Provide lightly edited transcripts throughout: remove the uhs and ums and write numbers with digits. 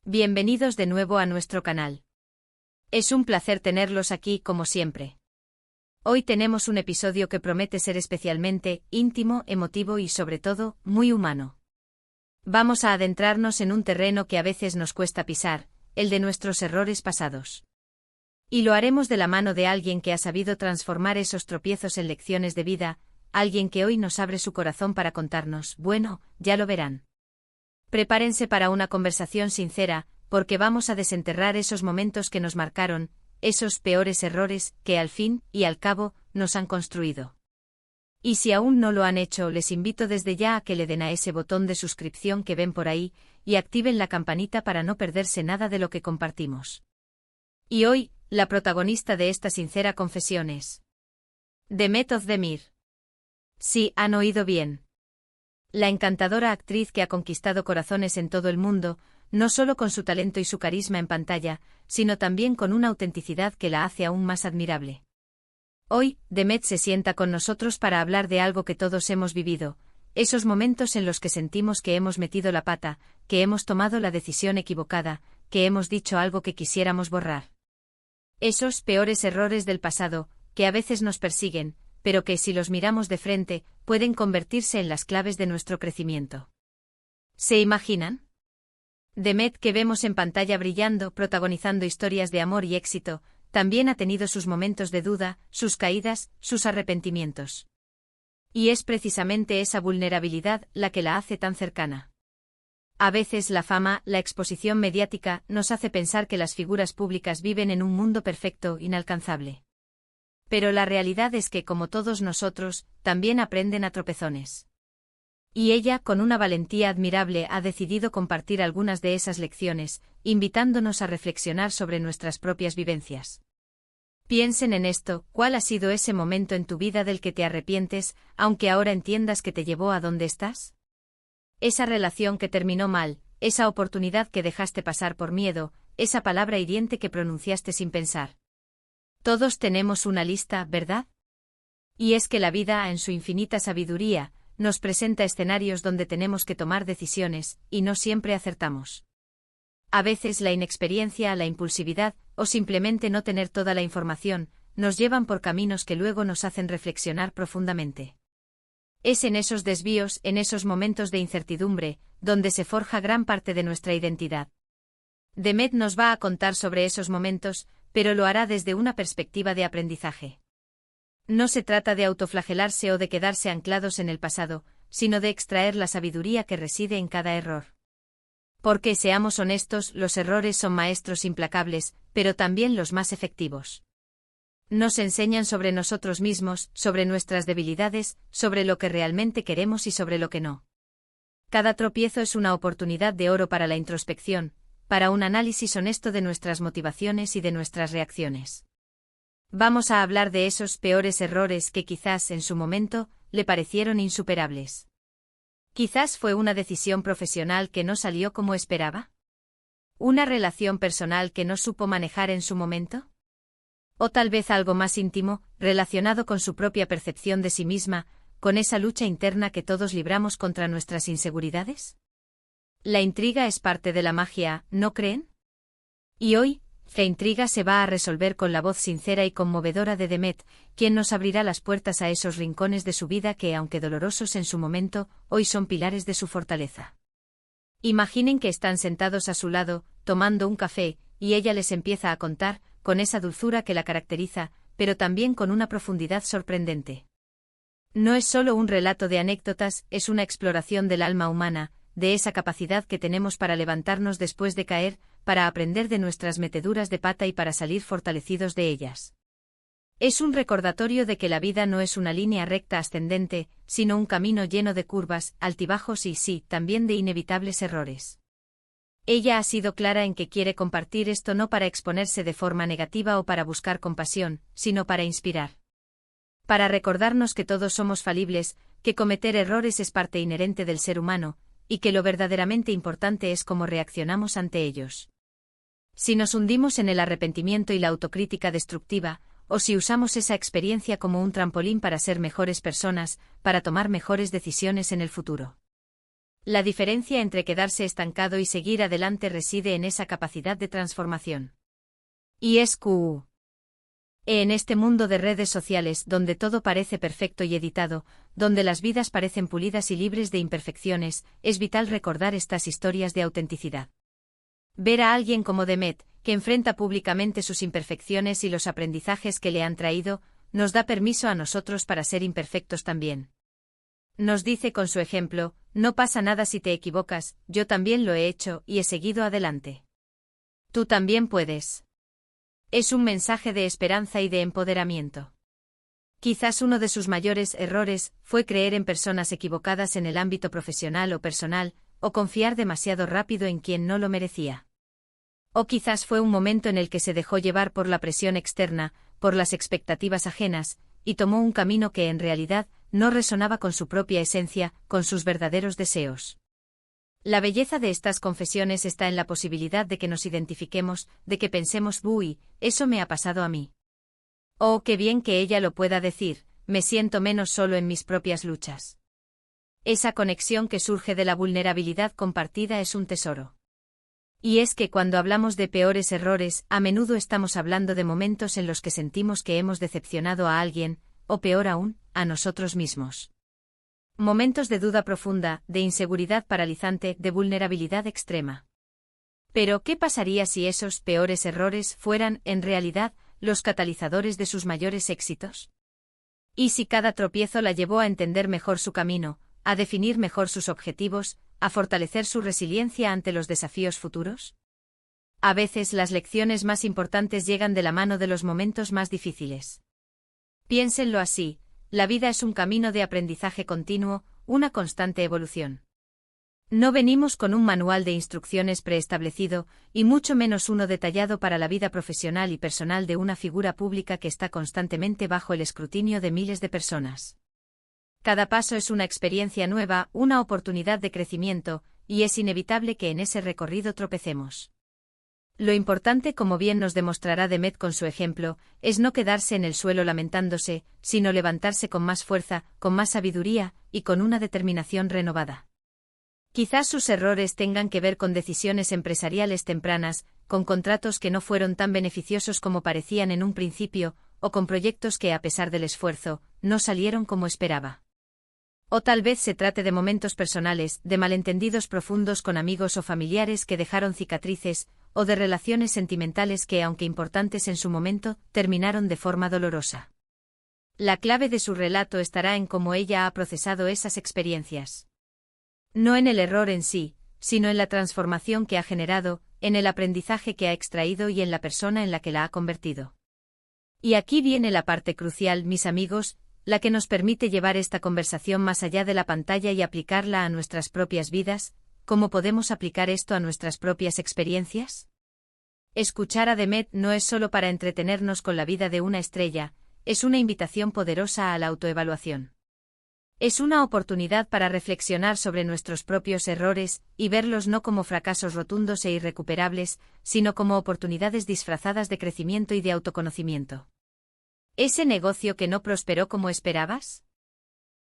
Bienvenidos de nuevo a nuestro canal. Es un placer tenerlos aquí como siempre. Hoy tenemos un episodio que promete ser especialmente íntimo, emotivo y sobre todo, muy humano. Vamos a adentrarnos en un terreno que a veces nos cuesta pisar, el de nuestros errores pasados. Y lo haremos de la mano de alguien que ha sabido transformar esos tropiezos en lecciones de vida, alguien que hoy nos abre su corazón para contarnos, bueno, ya lo verán. Prepárense para una conversación sincera, porque vamos a desenterrar esos momentos que nos marcaron, esos peores errores que al fin y al cabo nos han construido. Y si aún no lo han hecho, les invito desde ya a que le den a ese botón de suscripción que ven por ahí, y activen la campanita para no perderse nada de lo que compartimos. Y hoy, la protagonista de esta sincera confesión es Demet Özdemir. Sí, han oído bien. La encantadora actriz que ha conquistado corazones en todo el mundo, no solo con su talento y su carisma en pantalla, sino también con una autenticidad que la hace aún más admirable. Hoy, Demet se sienta con nosotros para hablar de algo que todos hemos vivido, esos momentos en los que sentimos que hemos metido la pata, que hemos tomado la decisión equivocada, que hemos dicho algo que quisiéramos borrar. Esos peores errores del pasado, que a veces nos persiguen, pero que si los miramos de frente, pueden convertirse en las claves de nuestro crecimiento. ¿Se imaginan? Demet, que vemos en pantalla brillando, protagonizando historias de amor y éxito, también ha tenido sus momentos de duda, sus caídas, sus arrepentimientos. Y es precisamente esa vulnerabilidad la que la hace tan cercana. A veces la fama, la exposición mediática, nos hace pensar que las figuras públicas viven en un mundo perfecto, inalcanzable. Pero la realidad es que, como todos nosotros, también aprenden a tropezones. Y ella, con una valentía admirable, ha decidido compartir algunas de esas lecciones, invitándonos a reflexionar sobre nuestras propias vivencias. Piensen en esto: ¿cuál ha sido ese momento en tu vida del que te arrepientes, aunque ahora entiendas que te llevó a donde estás? Esa relación que terminó mal, esa oportunidad que dejaste pasar por miedo, esa palabra hiriente que pronunciaste sin pensar. Todos tenemos una lista, ¿verdad? Y es que la vida, en su infinita sabiduría, nos presenta escenarios donde tenemos que tomar decisiones, y no siempre acertamos. A veces la inexperiencia, la impulsividad, o simplemente no tener toda la información, nos llevan por caminos que luego nos hacen reflexionar profundamente. Es en esos desvíos, en esos momentos de incertidumbre, donde se forja gran parte de nuestra identidad. Demet nos va a contar sobre esos momentos, pero lo hará desde una perspectiva de aprendizaje. No se trata de autoflagelarse o de quedarse anclados en el pasado, sino de extraer la sabiduría que reside en cada error. Porque, seamos honestos, los errores son maestros implacables, pero también los más efectivos. Nos enseñan sobre nosotros mismos, sobre nuestras debilidades, sobre lo que realmente queremos y sobre lo que no. Cada tropiezo es una oportunidad de oro para la introspección, para un análisis honesto de nuestras motivaciones y de nuestras reacciones. Vamos a hablar de esos peores errores que quizás en su momento le parecieron insuperables. Quizás fue una decisión profesional que no salió como esperaba. ¿Una relación personal que no supo manejar en su momento? O tal vez algo más íntimo, relacionado con su propia percepción de sí misma, con esa lucha interna que todos libramos contra nuestras inseguridades. La intriga es parte de la magia, ¿no creen? Y hoy, la intriga se va a resolver con la voz sincera y conmovedora de Demet, quien nos abrirá las puertas a esos rincones de su vida que, aunque dolorosos en su momento, hoy son pilares de su fortaleza. Imaginen que están sentados a su lado, tomando un café, y ella les empieza a contar, con esa dulzura que la caracteriza, pero también con una profundidad sorprendente. No es solo un relato de anécdotas, es una exploración del alma humana, de esa capacidad que tenemos para levantarnos después de caer, para aprender de nuestras meteduras de pata y para salir fortalecidos de ellas. Es un recordatorio de que la vida no es una línea recta ascendente, sino un camino lleno de curvas, altibajos y sí, también de inevitables errores. Ella ha sido clara en que quiere compartir esto no para exponerse de forma negativa o para buscar compasión, sino para inspirar. Para recordarnos que todos somos falibles, que cometer errores es parte inherente del ser humano, y que lo verdaderamente importante es cómo reaccionamos ante ellos. Si nos hundimos en el arrepentimiento y la autocrítica destructiva, o si usamos esa experiencia como un trampolín para ser mejores personas, para tomar mejores decisiones en el futuro. La diferencia entre quedarse estancado y seguir adelante reside en esa capacidad de transformación. Y es que en este mundo de redes sociales donde todo parece perfecto y editado, donde las vidas parecen pulidas y libres de imperfecciones, es vital recordar estas historias de autenticidad. Ver a alguien como Demet, que enfrenta públicamente sus imperfecciones y los aprendizajes que le han traído, nos da permiso a nosotros para ser imperfectos también. Nos dice con su ejemplo, no pasa nada si te equivocas, yo también lo he hecho y he seguido adelante. Tú también puedes. Es un mensaje de esperanza y de empoderamiento. Quizás uno de sus mayores errores fue creer en personas equivocadas en el ámbito profesional o personal, o confiar demasiado rápido en quien no lo merecía. O quizás fue un momento en el que se dejó llevar por la presión externa, por las expectativas ajenas, y tomó un camino que en realidad no resonaba con su propia esencia, con sus verdaderos deseos. La belleza de estas confesiones está en la posibilidad de que nos identifiquemos, de que pensemos, uy, eso me ha pasado a mí. Oh, qué bien que ella lo pueda decir, me siento menos solo en mis propias luchas. Esa conexión que surge de la vulnerabilidad compartida es un tesoro. Y es que cuando hablamos de peores errores, a menudo estamos hablando de momentos en los que sentimos que hemos decepcionado a alguien, o peor aún, a nosotros mismos. Momentos de duda profunda, de inseguridad paralizante, de vulnerabilidad extrema. Pero, ¿qué pasaría si esos peores errores fueran, en realidad, los catalizadores de sus mayores éxitos? ¿Y si cada tropiezo la llevó a entender mejor su camino, a definir mejor sus objetivos, a fortalecer su resiliencia ante los desafíos futuros? A veces las lecciones más importantes llegan de la mano de los momentos más difíciles. Piénsenlo así, la vida es un camino de aprendizaje continuo, una constante evolución. No venimos con un manual de instrucciones preestablecido, y mucho menos uno detallado para la vida profesional y personal de una figura pública que está constantemente bajo el escrutinio de miles de personas. Cada paso es una experiencia nueva, una oportunidad de crecimiento, y es inevitable que en ese recorrido tropecemos. Lo importante, como bien nos demostrará Demet con su ejemplo, es no quedarse en el suelo lamentándose, sino levantarse con más fuerza, con más sabiduría, y con una determinación renovada. Quizás sus errores tengan que ver con decisiones empresariales tempranas, con contratos que no fueron tan beneficiosos como parecían en un principio, o con proyectos que, a pesar del esfuerzo, no salieron como esperaba. O tal vez se trate de momentos personales, de malentendidos profundos con amigos o familiares que dejaron cicatrices, o de relaciones sentimentales que, aunque importantes en su momento, terminaron de forma dolorosa. La clave de su relato estará en cómo ella ha procesado esas experiencias. No en el error en sí, sino en la transformación que ha generado, en el aprendizaje que ha extraído y en la persona en la que la ha convertido. Y aquí viene la parte crucial, mis amigos, la que nos permite llevar esta conversación más allá de la pantalla y aplicarla a nuestras propias vidas. ¿Cómo podemos aplicar esto a nuestras propias experiencias? Escuchar a Demet no es solo para entretenernos con la vida de una estrella, es una invitación poderosa a la autoevaluación. Es una oportunidad para reflexionar sobre nuestros propios errores y verlos no como fracasos rotundos e irrecuperables, sino como oportunidades disfrazadas de crecimiento y de autoconocimiento. ¿Ese negocio que no prosperó como esperabas?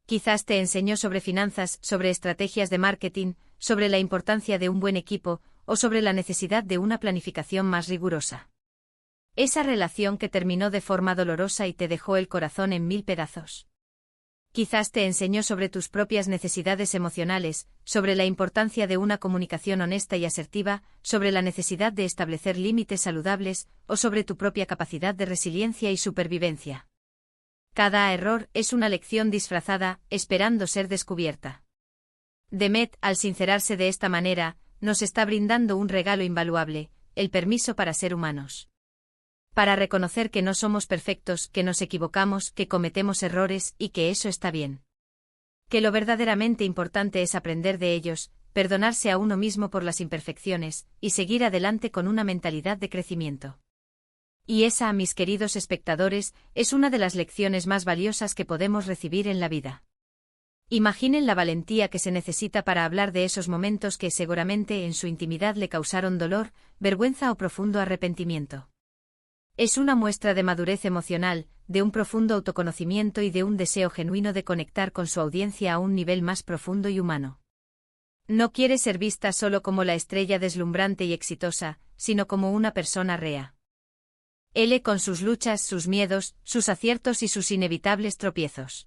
Quizás te enseñó sobre finanzas, sobre estrategias de marketing, sobre la importancia de un buen equipo, o sobre la necesidad de una planificación más rigurosa. Esa relación que terminó de forma dolorosa y te dejó el corazón en 1000 pedazos. Quizás te enseñó sobre tus propias necesidades emocionales, sobre la importancia de una comunicación honesta y asertiva, sobre la necesidad de establecer límites saludables, o sobre tu propia capacidad de resiliencia y supervivencia. Cada error es una lección disfrazada, esperando ser descubierta. Demet, al sincerarse de esta manera, nos está brindando un regalo invaluable, el permiso para ser humanos. Para reconocer que no somos perfectos, que nos equivocamos, que cometemos errores y que eso está bien. Que lo verdaderamente importante es aprender de ellos, perdonarse a uno mismo por las imperfecciones, y seguir adelante con una mentalidad de crecimiento. Y esa, mis queridos espectadores, es una de las lecciones más valiosas que podemos recibir en la vida. Imaginen la valentía que se necesita para hablar de esos momentos que seguramente en su intimidad le causaron dolor, vergüenza o profundo arrepentimiento. Es una muestra de madurez emocional, de un profundo autoconocimiento y de un deseo genuino de conectar con su audiencia a un nivel más profundo y humano. No quiere ser vista solo como la estrella deslumbrante y exitosa, sino como una persona rea. Él con sus luchas, sus miedos, sus aciertos y sus inevitables tropiezos.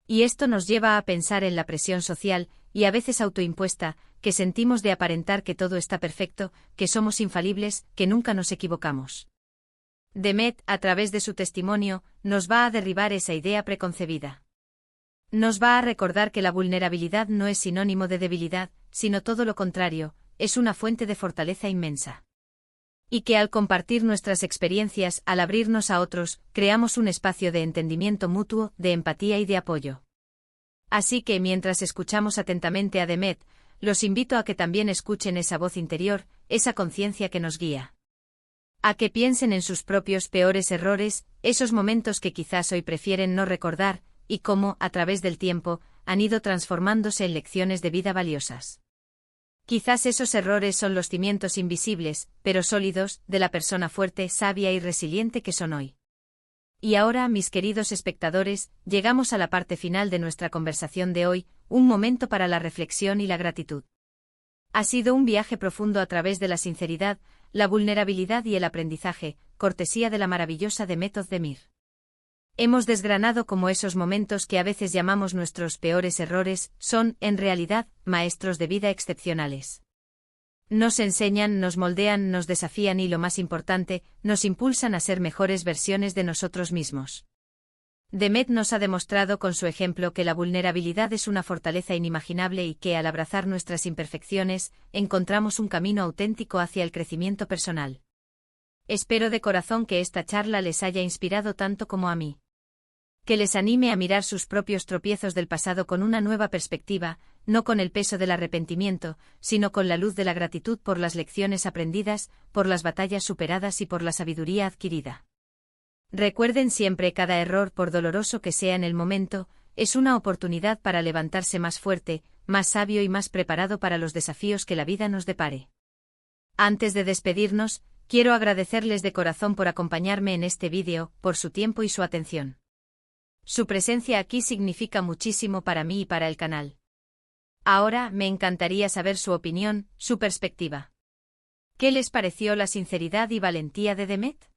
Y esto nos lleva a pensar en la presión social, y a veces autoimpuesta, que sentimos de aparentar que todo está perfecto, que somos infalibles, que nunca nos equivocamos. Demet, a través de su testimonio, nos va a derribar esa idea preconcebida. Nos va a recordar que la vulnerabilidad no es sinónimo de debilidad, sino todo lo contrario, es una fuente de fortaleza inmensa. Y que al compartir nuestras experiencias, al abrirnos a otros, creamos un espacio de entendimiento mutuo, de empatía y de apoyo. Así que mientras escuchamos atentamente a Demet, los invito a que también escuchen esa voz interior, esa conciencia que nos guía. A que piensen en sus propios peores errores, esos momentos que quizás hoy prefieren no recordar, y cómo, a través del tiempo, han ido transformándose en lecciones de vida valiosas. Quizás esos errores son los cimientos invisibles, pero sólidos, de la persona fuerte, sabia y resiliente que son hoy. Y ahora, mis queridos espectadores, llegamos a la parte final de nuestra conversación de hoy, un momento para la reflexión y la gratitud. Ha sido un viaje profundo a través de la sinceridad, la vulnerabilidad y el aprendizaje, cortesía de la maravillosa Demet Özdemir. Hemos desgranado cómo esos momentos que a veces llamamos nuestros peores errores, son, en realidad, maestros de vida excepcionales. Nos enseñan, nos moldean, nos desafían y lo más importante, nos impulsan a ser mejores versiones de nosotros mismos. Demet nos ha demostrado con su ejemplo que la vulnerabilidad es una fortaleza inimaginable y que al abrazar nuestras imperfecciones, encontramos un camino auténtico hacia el crecimiento personal. Espero de corazón que esta charla les haya inspirado tanto como a mí. Que les anime a mirar sus propios tropiezos del pasado con una nueva perspectiva, no con el peso del arrepentimiento, sino con la luz de la gratitud por las lecciones aprendidas, por las batallas superadas y por la sabiduría adquirida. Recuerden siempre, cada error, por doloroso que sea en el momento, es una oportunidad para levantarse más fuerte, más sabio y más preparado para los desafíos que la vida nos depare. Antes de despedirnos, quiero agradecerles de corazón por acompañarme en este vídeo, por su tiempo y su atención. Su presencia aquí significa muchísimo para mí y para el canal. Ahora, me encantaría saber su opinión, su perspectiva. ¿Qué les pareció la sinceridad y valentía de Demet?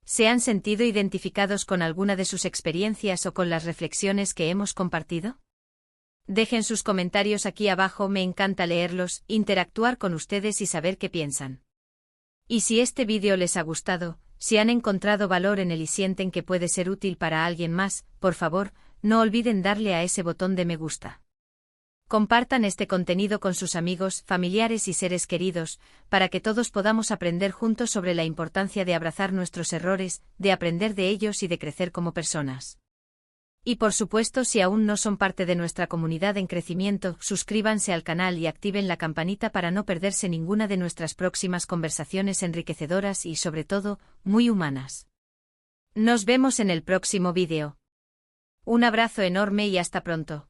¿Se han sentido identificados con alguna de sus experiencias o con las reflexiones que hemos compartido? Dejen sus comentarios aquí abajo, me encanta leerlos, interactuar con ustedes y saber qué piensan. Y si este vídeo les ha gustado, si han encontrado valor en él y sienten que puede ser útil para alguien más, por favor, no olviden darle a ese botón de me gusta. Compartan este contenido con sus amigos, familiares y seres queridos, para que todos podamos aprender juntos sobre la importancia de abrazar nuestros errores, de aprender de ellos y de crecer como personas. Y por supuesto, si aún no son parte de nuestra comunidad en crecimiento, suscríbanse al canal y activen la campanita para no perderse ninguna de nuestras próximas conversaciones enriquecedoras y, sobre todo, muy humanas. Nos vemos en el próximo vídeo. Un abrazo enorme y hasta pronto.